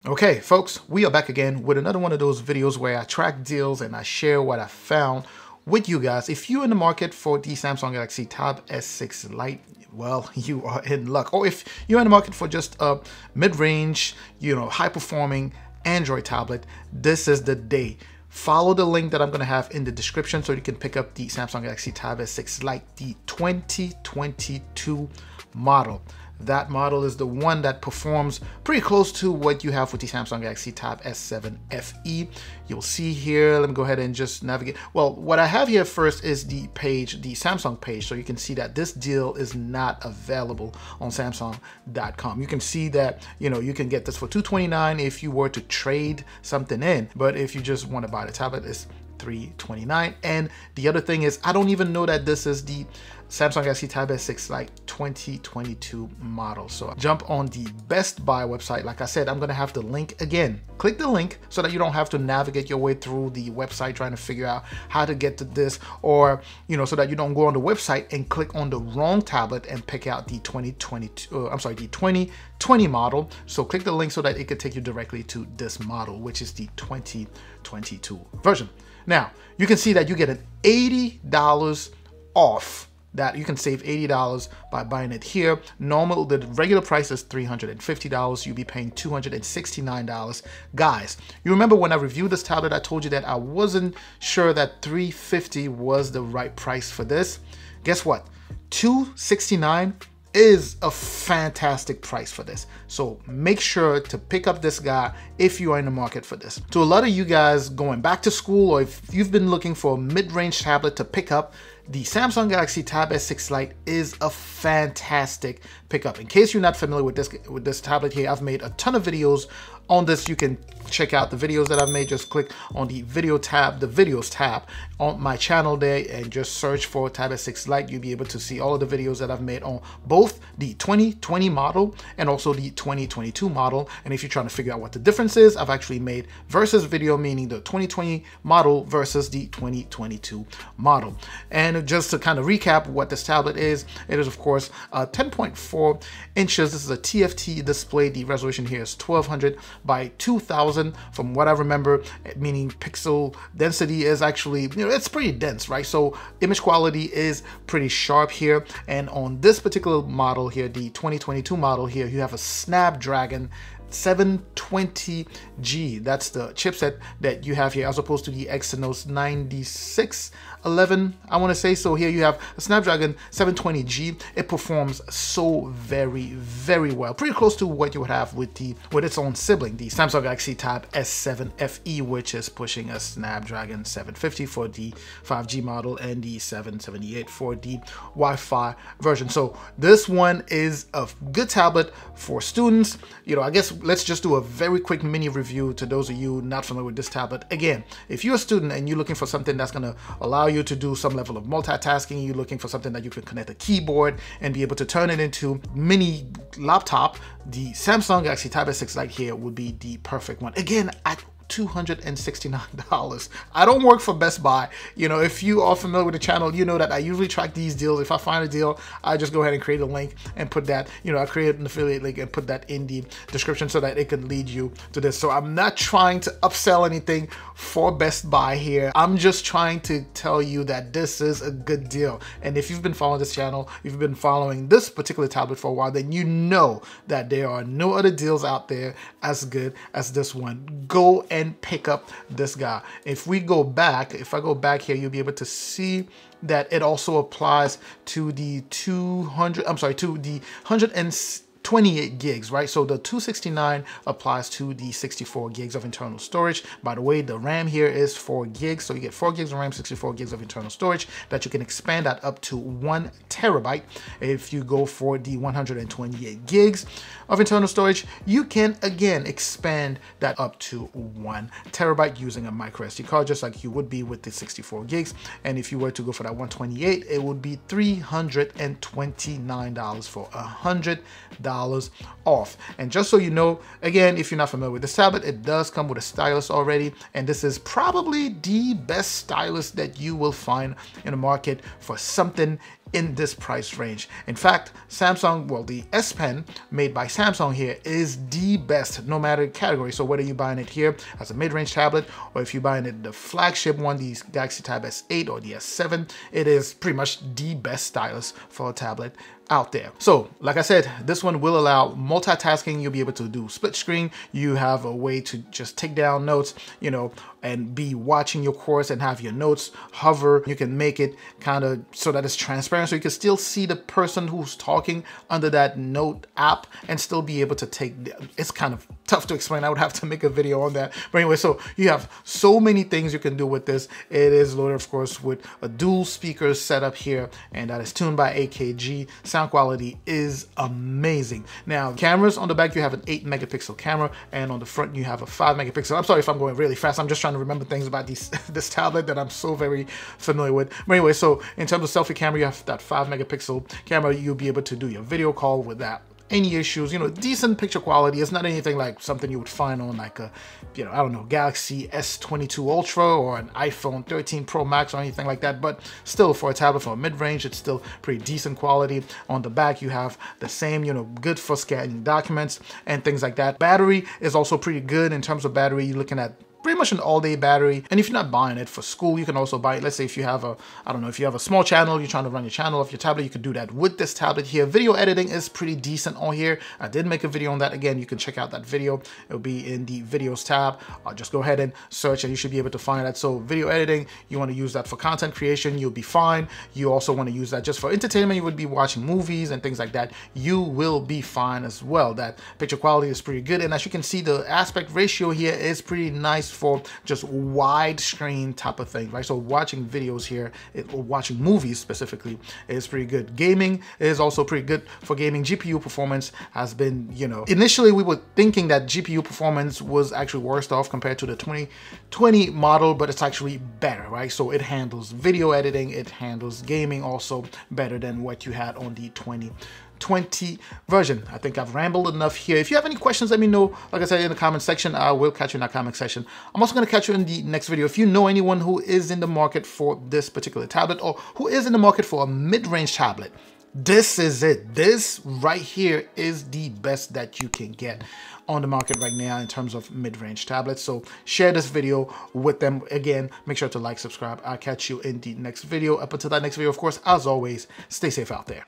Okay, folks, we are back again with another one of those videos where I track deals and I share what I found with you guys. If you're in the market for the Samsung Galaxy Tab S6 Lite, well, you are in luck. Or if you're in the market for just a mid-range, high-performing Android tablet, this is the day. Follow the link that I'm going to have in the description so you can pick up the Samsung Galaxy Tab S6 Lite, the 2022 model. That model is the one that performs pretty close to what you have with the Samsung Galaxy Tab S7 FE. You'll see here, let me go ahead and just navigate. Well, what I have here first is the page, the Samsung page. So you can see that this deal is not available on Samsung.com. You can see that, you can get this for $229 if you were to trade something in. But if you just want to buy the tablet, it's $329. And the other thing is, I don't even know that this is the Samsung Galaxy Tab S6 Lite 2022 model. So jump on the Best Buy website. Like I said, I'm going to have the link again. Click the link so that you don't have to navigate your way through the website trying to figure out how to get to this, or so that you don't go on the website and click on the wrong tablet and pick out the 2020 model. So click the link so that it could take you directly to this model, which is the 2022 version. Now, you can see that you get an $80 off. That you can save $80 by buying it here. The regular price is $350. You'll be paying $269. Guys, you remember when I reviewed this tablet, I told you that I wasn't sure that $350 was the right price for this. Guess what? $269 is a fantastic price for this. So make sure to pick up this guy if you are in the market for this. To a lot of you guys going back to school, or if you've been looking for a mid-range tablet to pick up, the Samsung Galaxy Tab S6 Lite is a fantastic pickup. In case you're not familiar with this tablet here, I've made a ton of videos on this. You can check out the videos that I've made. Just click on the video tab, the videos tab on my channel there, and just search for Tab S6 Lite. You'll be able to see all of the videos that I've made on both the 2020 model and also the 2022 model. And if you're trying to figure out what the difference is, I've actually made versus video, meaning the 2020 model versus the 2022 model. And just to kind of recap what this tablet is, it is of course 10.4 inches. This is a TFT display. The resolution here is 1200 by 2000 from what I remember, meaning pixel density is actually, it's pretty dense, right? So image quality is pretty sharp here. And on this particular model here, the 2022 model here, you have a Snapdragon 720G. That's the chipset that you have here, as opposed to the Exynos 9611, I want to say. So here you have a Snapdragon 720G. It performs so very, very well, pretty close to what you would have with its own sibling, the Samsung Galaxy Tab S7 FE, which is pushing a Snapdragon 750 for the 5G model and the 778 for the Wi-Fi version. So this one is a good tablet for students. I guess let's just do a very quick mini review to those of you not familiar with this tablet. Again, if you're a student and you're looking for something that's going to allow you to do some level of multitasking, you're looking for something that you can connect a keyboard and be able to turn it into mini laptop, the Samsung Galaxy Tab S6 Lite here would be the perfect one. Again, at $269. I don't work for Best Buy. If you are familiar with the channel, you know that I usually track these deals. If I find a deal, I just go ahead and create a link and put that, I create an affiliate link and put that in the description so that it can lead you to this. So I'm not trying to upsell anything for Best Buy here. I'm just trying to tell you that this is a good deal. And if you've been following this channel, you've been following this particular tablet for a while, then you know that there are no other deals out there as good as this one. Go and pick up this guy. If I go back here, you'll be able to see that it also applies to the 128 gigs, right? So the 269 applies to the 64 gigs of internal storage. By the way, the RAM here is 4 gigs. So you get 4 gigs of RAM, 64 gigs of internal storage that you can expand that up to 1 terabyte. If you go for the 128 gigs of internal storage, you can again expand that up to 1 terabyte using a micro SD card, just like you would be with the 64 gigs. And if you were to go for that 128, it would be $329 for $100 $80 off. And just so you know, again, if you're not familiar with this tablet, it does come with a stylus already, and this is probably the best stylus that you will find in the market for something in this price range. In fact, Samsung, well, the S Pen made by Samsung here is the best no matter category. So whether you're buying it here as a mid-range tablet, or if you're buying it the flagship one, the Galaxy Tab S8 or the S7, it is pretty much the best stylus for a tablet out there. So like I said, this one will allow multitasking. You'll be able to do split screen. You have a way to just take down notes, you know, and be watching your course and have your notes hover. You can make it kind of so that it's transparent, so you can still see the person who's talking under that note app and still be able to take, it's kind of tough to explain. I would have to make a video on that. But anyway, so you have so many things you can do with this. It is loaded, of course, with a dual speaker setup here, and that is tuned by AKG. Sound quality is amazing. Now, cameras on the back, you have an 8 megapixel camera, and on the front you have a 5 megapixel. I'm sorry if I'm going really fast. I'm just trying to remember things about this tablet that I'm so very familiar with. But anyway, so in terms of selfie camera, you have that 5 megapixel camera. You'll be able to do your video call with that. Any issues, you know, decent picture quality. It's not anything like something you would find on like a, you know, I don't know, Galaxy S22 Ultra or an iPhone 13 Pro Max or anything like that, but still for a tablet for a mid-range, it's still pretty decent quality. On the back, you have the same, you know, good for scanning documents and things like that. Battery is also pretty good in terms of battery. You're looking at pretty much an all-day battery. And if you're not buying it for school, you can also buy it. Let's say if you have a, I don't know, if you have a small channel, you're trying to run your channel off your tablet, you could do that with this tablet here. Video editing is pretty decent on here. I did make a video on that. Again, you can check out that video. It'll be in the videos tab. Just go ahead and search and you should be able to find that. So video editing, you want to use that for content creation, you'll be fine. You also want to use that just for entertainment. You would be watching movies and things like that. You will be fine as well. That picture quality is pretty good. And as you can see, the aspect ratio here is pretty nice for just widescreen type of thing, right? So watching videos here, or watching movies specifically, is pretty good. Gaming is also pretty good for gaming. GPU performance has been, you know, initially we were thinking that GPU performance was actually worse off compared to the 2020 model, but it's actually better, right? So it handles video editing, it handles gaming also better than what you had on the 2020 version. I think I've rambled enough here. If you have any questions, let me know. Like I said, in the comment section, I will catch you in that comment section. I'm also going to catch you in the next video. If you know anyone who is in the market for this particular tablet, or who is in the market for a mid-range tablet, this is it. This right here is the best that you can get on the market right now in terms of mid-range tablets. So share this video with them. Again, make sure to like, subscribe. I'll catch you in the next video. Up until that next video, of course, as always, stay safe out there.